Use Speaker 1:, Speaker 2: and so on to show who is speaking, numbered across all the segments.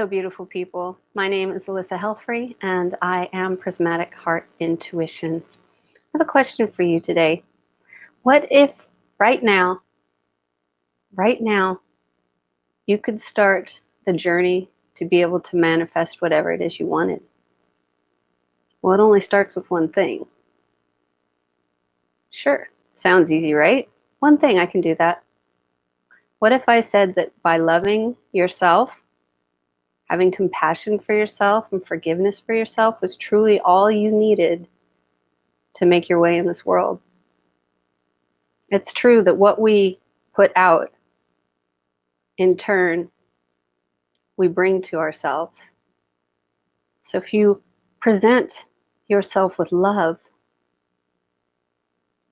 Speaker 1: Hello, beautiful people. My name is Elissa Helfrey, and I am Prismatic Heart Intuition. I have a question for you today. What if right now, you could start the journey to be able to manifest whatever it is you wanted? Well, it only starts with one thing. Sure, sounds easy, right? One thing, I can do that. What if I said that by loving yourself, having compassion for yourself and forgiveness for yourself was truly all you needed to make your way in this world? It's true that what we put out, in turn, we bring to ourselves. So if you present yourself with love,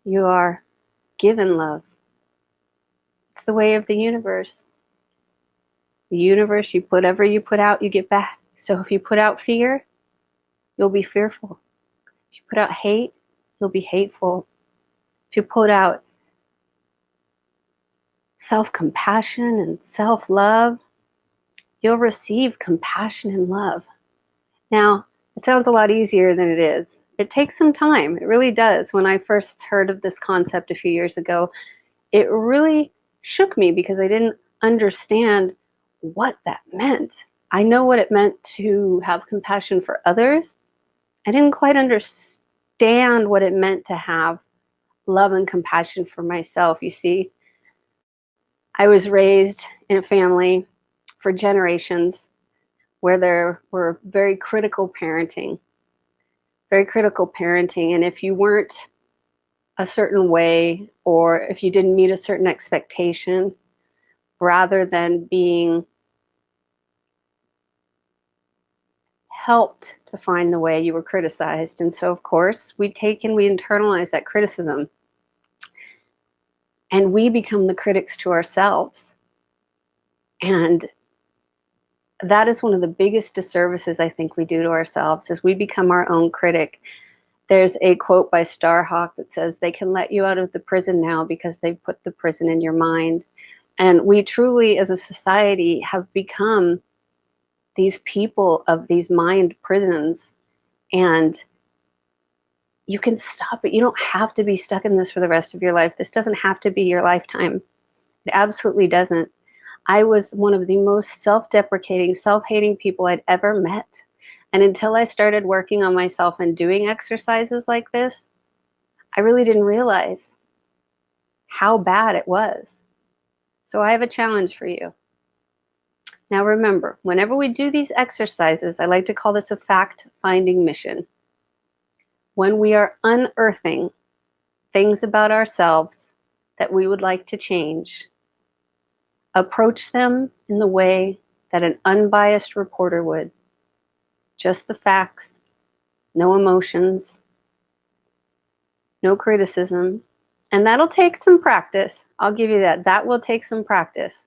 Speaker 1: you are given love. It's the way of the universe. The universe, whatever you put out, you get back. So if you put out fear, you'll be fearful. If you put out hate, you'll be hateful. If you put out self-compassion and self-love, you'll receive compassion and love. Now, it sounds a lot easier than it is. It takes some time. It really does. When I first heard of this concept a few years ago, it really shook me because I didn't understand what that meant. I know what it meant to have compassion for others. I didn't quite understand what it meant to have love and compassion for myself. You see, I was raised in a family for generations where there were very critical parenting. And if you weren't a certain way, or if you didn't meet a certain expectation, rather than being helped to find the way, you were criticized. And so, of course, we internalize that criticism. And we become the critics to ourselves. And that is one of the biggest disservices I think we do to ourselves, is we become our own critic. There's a quote by Starhawk that says, "They can let you out of the prison now because they've put the prison in your mind." And we truly, as a society, have become these people of these mind prisons. And you can stop it. You don't have to be stuck in this for the rest of your life. This doesn't have to be your lifetime. It absolutely doesn't. I was one of the most self-deprecating, self-hating people I'd ever met. And until I started working on myself and doing exercises like this, I really didn't realize how bad it was. So I have a challenge for you. Now remember, whenever we do these exercises, I like to call this a fact-finding mission. When we are unearthing things about ourselves that we would like to change, approach them in the way that an unbiased reporter would. Just the facts, no emotions, no criticism. And that'll take some practice. I'll give you that. That will take some practice.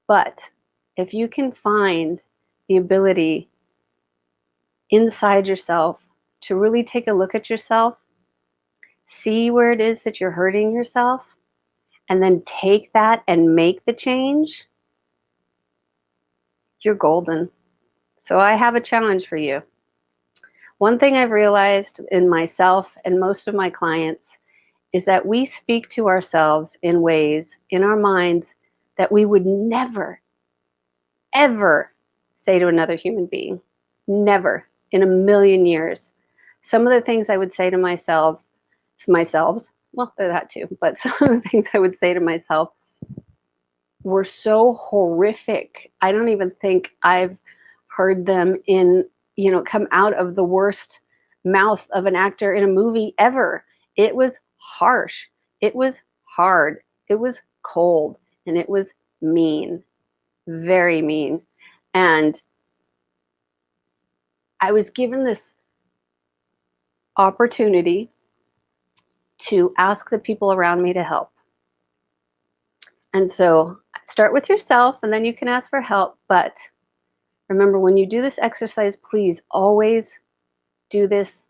Speaker 1: But if you can find the ability inside yourself to really take a look at yourself, see where it is that you're hurting yourself, and then take that and make the change, you're golden. So I have a challenge for you. One thing I've realized in myself and most of my clients is that we speak to ourselves in ways in our minds that we would never, ever say to another human being. Never in a million years. Some of the things I would say to myself, well, they're that too, but some of the things I would say to myself were so horrific. I don't even think I've heard them come out of the worst mouth of an actor in a movie ever. It was harsh. It was hard. It was cold. And it was mean. Very mean. And I was given this opportunity to ask the people around me to help. And so start with yourself, and then you can ask for help. But remember, when you do this exercise, please always do this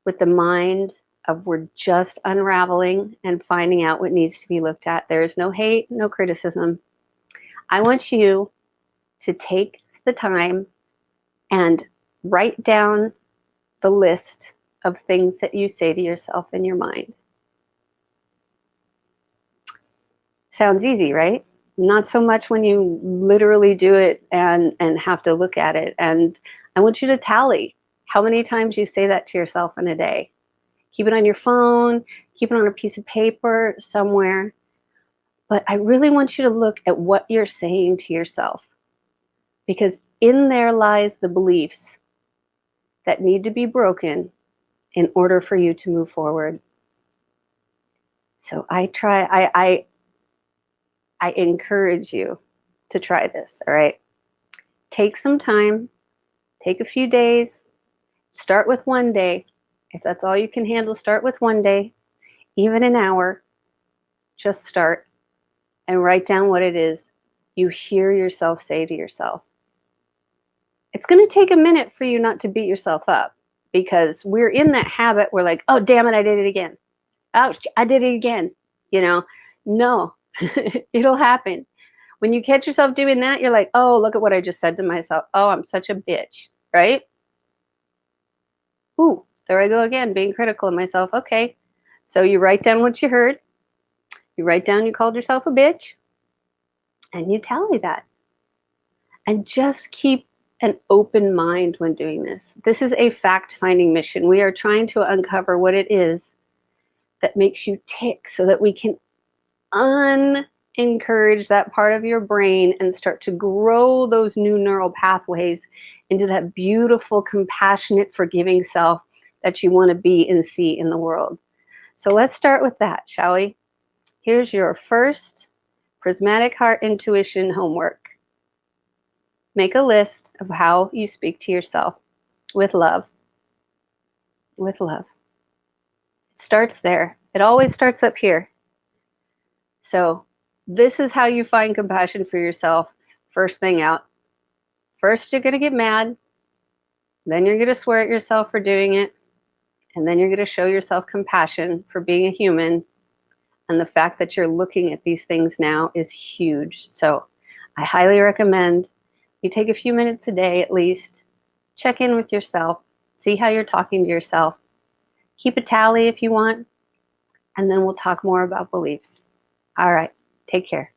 Speaker 1: with the mind of we're just unraveling and finding out what needs to be looked at. There is no hate, no criticism. I want you to take the time and write down the list of things that you say to yourself in your mind. Sounds easy, right? Not so much when you literally do it and have to look at it. And I want you to tally how many times you say that to yourself in a day. Keep it on your phone, keep it on a piece of paper somewhere. But I really want you to look at what you're saying to yourself, because in there lies the beliefs that need to be broken in order for you to move forward. So I encourage you to try this, all right? Take some time, take a few days, start with one day. If that's all you can handle, start with one day, even an hour. Just start and write down what it is you hear yourself say to yourself. It's going to take a minute for you not to beat yourself up, because we're in that habit. We're like, oh, damn it, I did it again. Ouch, I did it again. No, it'll happen. When you catch yourself doing that, you're like, oh, look at what I just said to myself. Oh, I'm such a bitch, right? Ooh, there I go again, being critical of myself. Okay, so you write down what you heard. You write down you called yourself a bitch, and you tally that. And just keep an open mind when doing this. This is a fact-finding mission. We are trying to uncover what it is that makes you tick so that we can encourage that part of your brain and start to grow those new neural pathways into that beautiful, compassionate, forgiving self that you want to be and see in the world. So let's start with that, shall we? Here's your first Prismatic Heart Intuition homework. Make a list of how you speak to yourself with love. With love. It starts there. It always starts up here. So this is how you find compassion for yourself. First thing out. First, you're going to get mad. Then you're going to swear at yourself for doing it. And then you're going to show yourself compassion for being a human. And the fact that you're looking at these things now is huge. So I highly recommend you take a few minutes a day at least. Check in with yourself. See how you're talking to yourself. Keep a tally if you want. And then we'll talk more about beliefs. All right. Take care.